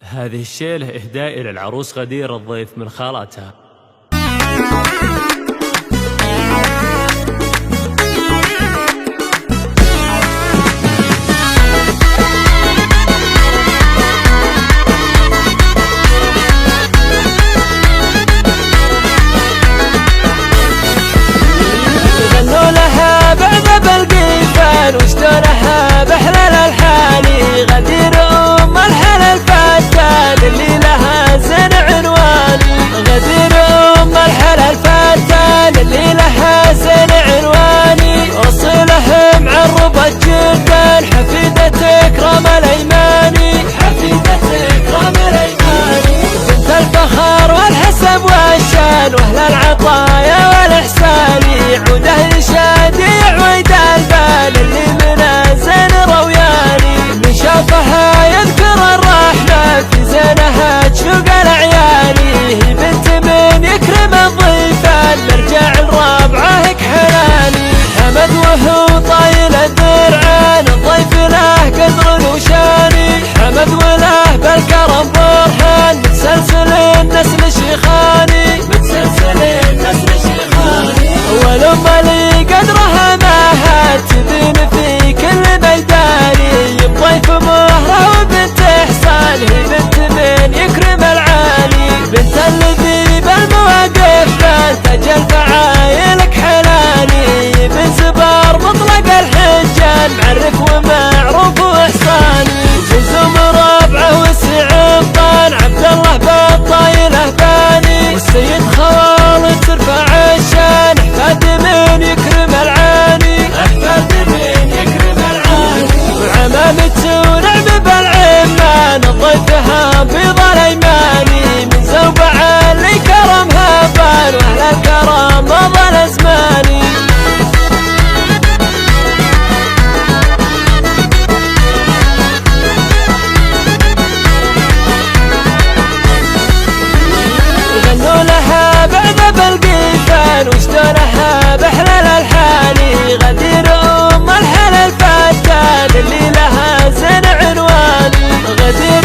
هذه الشيلة إهداء إلى العروس غدير الضيف من خالتها. غنوا لها بعذب القيفان واشترها بحلال الحالي غدير أم الحلال فتان اللي لها زين عنواني غدير أم الحلال فتان اللي لها زين عنواني وصلهم عربة جدا حفيدة إكرام الأيماني حفيدة إكرام الأيماني بنت الفخر والحسب والشان وأهل العطايا والإحسان عوده يشادي عويد البال اللي من زين روياني من شافها يذكر الرحمة في زينها تشوق الأعياني هي بنت من يكرم الضيفان مرجع الرابعة كحلاني حمد وهو طايل الدرعان الضيف له قدر وشاني حمد وله بالكرم برهان متسلسل النسل شيخاني متسلسل النسل شيخاني والأم اللي قدرها ماهات تبين في كل ميداني بضيف مهرة وبنت إحسان هي بنت من يكرم العالي بنت الذي بالمواقف بان تاج الفعايلك حلاني بن زبار مطلق الحجان معرف ومعروف وإحساني جزم رابعه والسعبان عبد الله بالطايله باني والسيد خوالد ترفع الشان احفاد من يكرم العاني احفاد من يكرم العاني وعمامته ونعم بالعمان الضيفها بيض الايماني من زوبعه اللي كرمها بان واهل الكرم مضى الازماني غنوا لها بعذب القيفان واشترها بحلال الحالي غدير أم الحلال فتان اللي لها زين عنواني غدير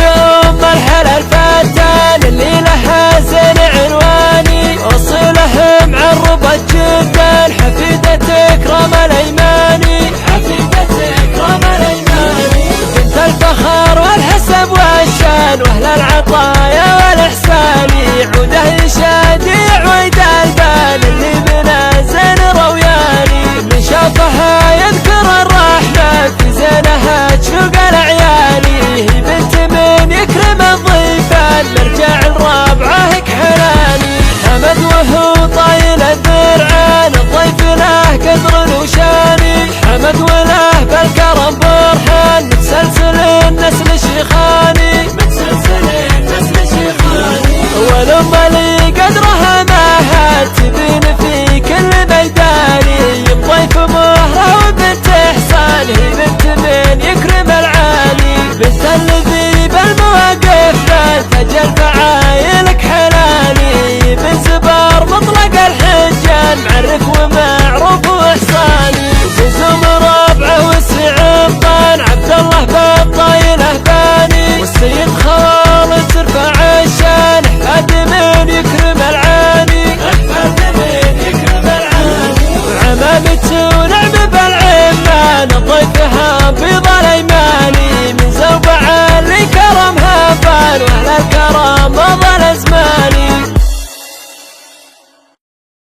أم الحلال فتان اللي لها زين عنواني وصلهم عربة جدا حفيدة إكرام الأيماني حفيدة إكرام الأيماني بنت الفخر والحسب والشان وأهل العطايا والإحسان عوده يشادي عويد البال اللي من زين روياني من شافها يذكر الرحمة في زينها تشوق الأعياني هي بنت من يكرم الضيفان مرجع الرابعة كحلاني حمد وهو طايل الدرعان الضيف له قدر وشاني حمد وله بالكرم برهان متسلسل النسل شيخاني متسلسل النسل شيخاني والأم اللي قدرها ماهات تبين في كل ميداني بضيف مهرة وبنت إحسان هي بنت من يكرم العالي بنت الذي بالمواقف بان تاج الفعايلك حلاني بن زبار مطلق الحجان معرف ومعروف وإحساني جزم رابعه والسعبان عبد الله بالطايله باني والسيد خوالد ترفع الشان احفاد من يكرم العاني احفاد من يكرم العاني وعمامته ونعم بالعمان الضيفها بيض الايماني من زوبعه اللي كرمها بان واهل الكرم